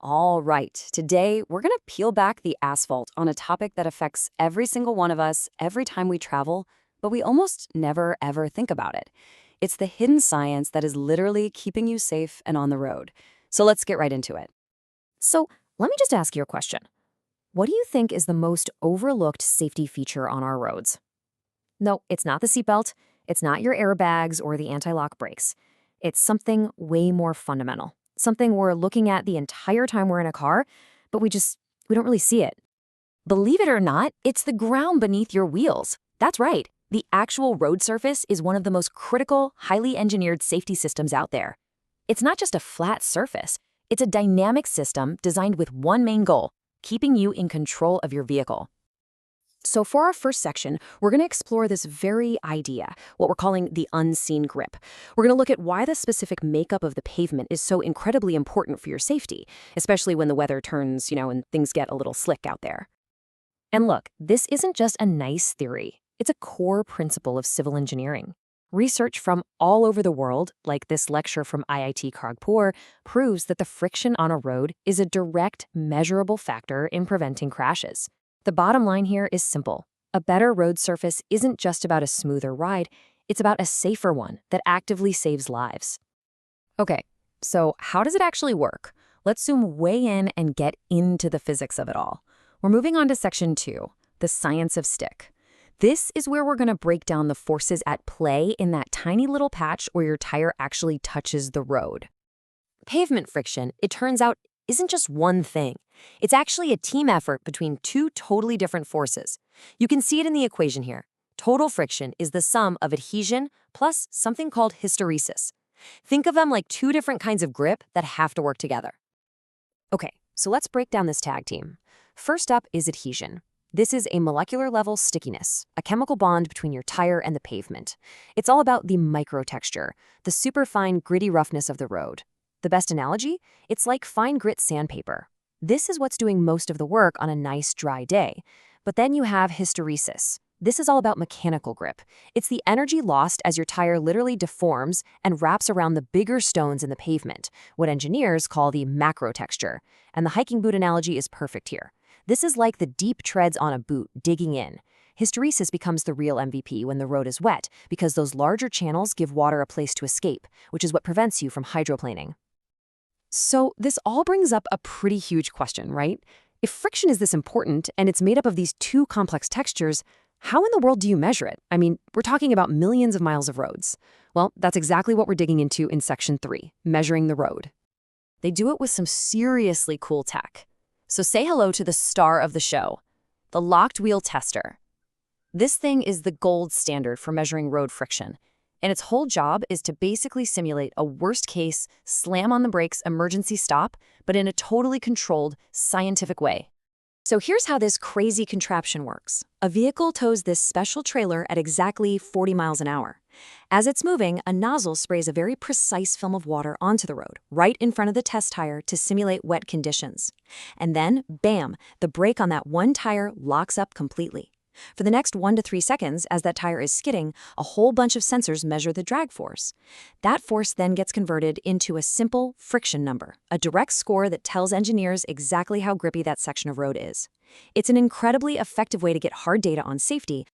All right, today we're going to peel back the asphalt on a topic that affects every single one of us every time we travel, but we almost never ever think about it. It's the hidden science that is literally keeping you safe and on the road. So let's get right into it. So let me just ask you a question. What do you think is the most overlooked safety feature on our roads? No, it's not the seatbelt. It's not your airbags or the anti-lock brakes. It's something way more fundamental. Something we're looking at the entire time we're in a car, but we don't really see it. Believe it or not, it's the ground beneath your wheels. That's right. The actual road surface is one of the most critical, highly engineered safety systems out there. It's not just a flat surface. It's a dynamic system designed with one main goal: keeping you in control of your vehicle. So for our first section, we're going to explore this very idea, what we're calling the unseen grip. We're going to look at why the specific makeup of the pavement is so incredibly important for your safety, especially when the weather turns, and things get a little slick out there. And look, this isn't just a nice theory. It's a core principle of civil engineering. Research from all over the world, like this lecture from IIT Kharagpur, proves that the friction on a road is a direct, measurable factor in preventing crashes. The bottom line here is simple. A better road surface isn't just about a smoother ride, it's about a safer one that actively saves lives. Okay, so how does it actually work? Let's zoom way in and get into the physics of it all. We're moving on to section 2, the science of stick. This is where we're going to break down the forces at play in that tiny little patch where your tire actually touches the road. Pavement friction, it turns out, isn't just one thing. It's actually a team effort between two totally different forces. You can see it in the equation here. Total friction is the sum of adhesion plus something called hysteresis. Think of them like two different kinds of grip that have to work together. Okay, so let's break down this tag team. First up is adhesion. This is a molecular level stickiness, a chemical bond between your tire and the pavement. It's all about the microtexture, the superfine gritty roughness of the road. The best analogy? It's like fine grit sandpaper. This is what's doing most of the work on a nice dry day. But then you have hysteresis. This is all about mechanical grip. It's the energy lost as your tire literally deforms and wraps around the bigger stones in the pavement, what engineers call the macrotexture. And the hiking boot analogy is perfect here. This is like the deep treads on a boot digging in. Hysteresis becomes the real MVP when the road is wet because those larger channels give water a place to escape, which is what prevents you from hydroplaning. So this all brings up a pretty huge question, right? If friction is this important and it's made up of these two complex textures, how in the world do you measure it? I mean, we're talking about millions of miles of roads. Well, that's exactly what we're digging into in section 3, measuring the road. They do it with some seriously cool tech. So say hello to the star of the show, the locked wheel tester. This thing is the gold standard for measuring road friction. And its whole job is to basically simulate a worst-case, slam-on-the-brakes emergency stop, but in a totally controlled, scientific way. So here's how this crazy contraption works. A vehicle tows this special trailer at exactly 40 miles an hour. As it's moving, a nozzle sprays a very precise film of water onto the road, right in front of the test tire to simulate wet conditions. And then, bam, the brake on that one tire locks up completely. For the next 1 to 3 seconds, as that tire is skidding, a whole bunch of sensors measure the drag force. That force then gets converted into a simple friction number, a direct score that tells engineers exactly how grippy that section of road is. It's an incredibly effective way to get hard data on safety.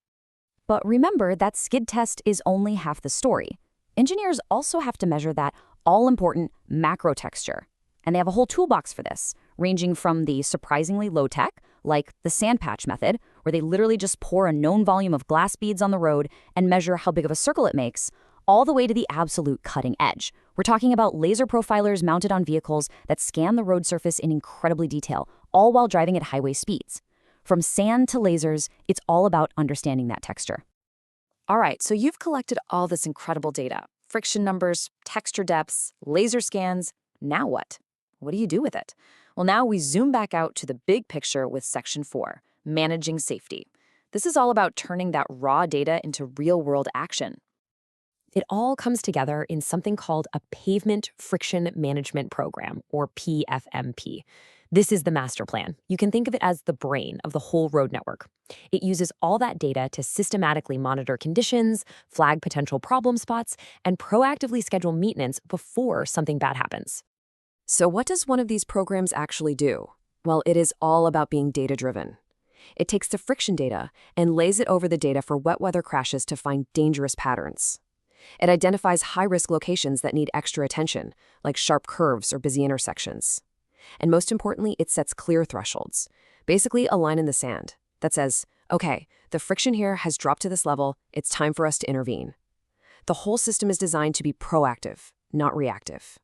But remember that skid test is only half the story. Engineers also have to measure that all-important macro texture. And they have a whole toolbox for this, ranging from the surprisingly low-tech, like the sand patch method, where they literally just pour a known volume of glass beads on the road and measure how big of a circle it makes, all the way to the absolute cutting edge. We're talking about laser profilers mounted on vehicles that scan the road surface in incredibly detail, all while driving at highway speeds. From sand to lasers, it's all about understanding that texture. All right, so you've collected all this incredible data: friction numbers, texture depths, laser scans. Now what? What do you do with it? Well, now we zoom back out to the big picture with section 4, managing safety. This is all about turning that raw data into real-world action. It all comes together in something called a Pavement Friction Management Program, or PFMP. This is the master plan. You can think of it as the brain of the whole road network. It uses all that data to systematically monitor conditions, flag potential problem spots, and proactively schedule maintenance before something bad happens. So what does one of these programs actually do? Well, it is all about being data-driven. It takes the friction data and lays it over the data for wet weather crashes to find dangerous patterns. It identifies high-risk locations that need extra attention, like sharp curves or busy intersections. And most importantly, it sets clear thresholds, basically a line in the sand that says, okay, the friction here has dropped to this level, it's time for us to intervene. The whole system is designed to be proactive, not reactive.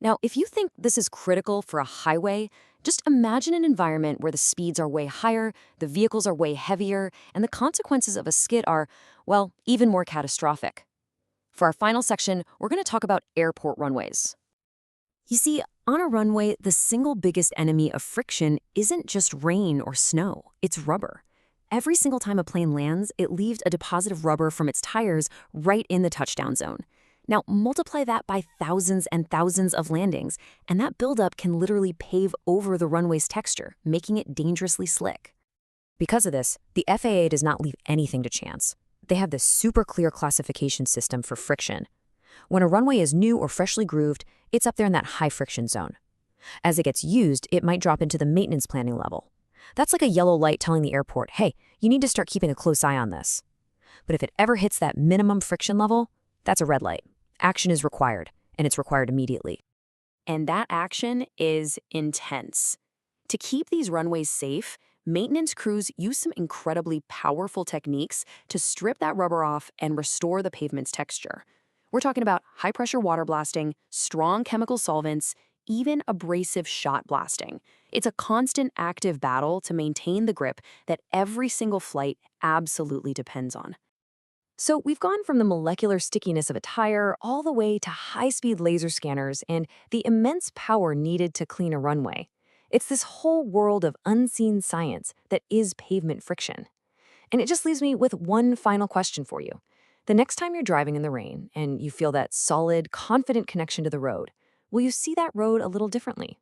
Now, if you think this is critical for a highway, just imagine an environment where the speeds are way higher, the vehicles are way heavier, and the consequences of a skid are, well, even more catastrophic. For our final section, we're going to talk about airport runways. You see, on a runway, the single biggest enemy of friction isn't just rain or snow, it's rubber. Every single time a plane lands, it leaves a deposit of rubber from its tires right in the touchdown zone. Now, multiply that by thousands and thousands of landings, and that buildup can literally pave over the runway's texture, making it dangerously slick. Because of this, the FAA does not leave anything to chance. They have this super clear classification system for friction. When a runway is new or freshly grooved, it's up there in that high friction zone. As it gets used, it might drop into the maintenance planning level. That's like a yellow light telling the airport, hey, you need to start keeping a close eye on this. But if it ever hits that minimum friction level, that's a red light. Action is required, and it's required immediately. And that action is intense. To keep these runways safe, maintenance crews use some incredibly powerful techniques to strip that rubber off and restore the pavement's texture. We're talking about high-pressure water blasting, strong chemical solvents, even abrasive shot blasting. It's a constant active battle to maintain the grip that every single flight absolutely depends on. So we've gone from the molecular stickiness of a tire all the way to high-speed laser scanners and the immense power needed to clean a runway. It's this whole world of unseen science that is pavement friction. And it just leaves me with one final question for you. The next time you're driving in the rain and you feel that solid, confident connection to the road, will you see that road a little differently?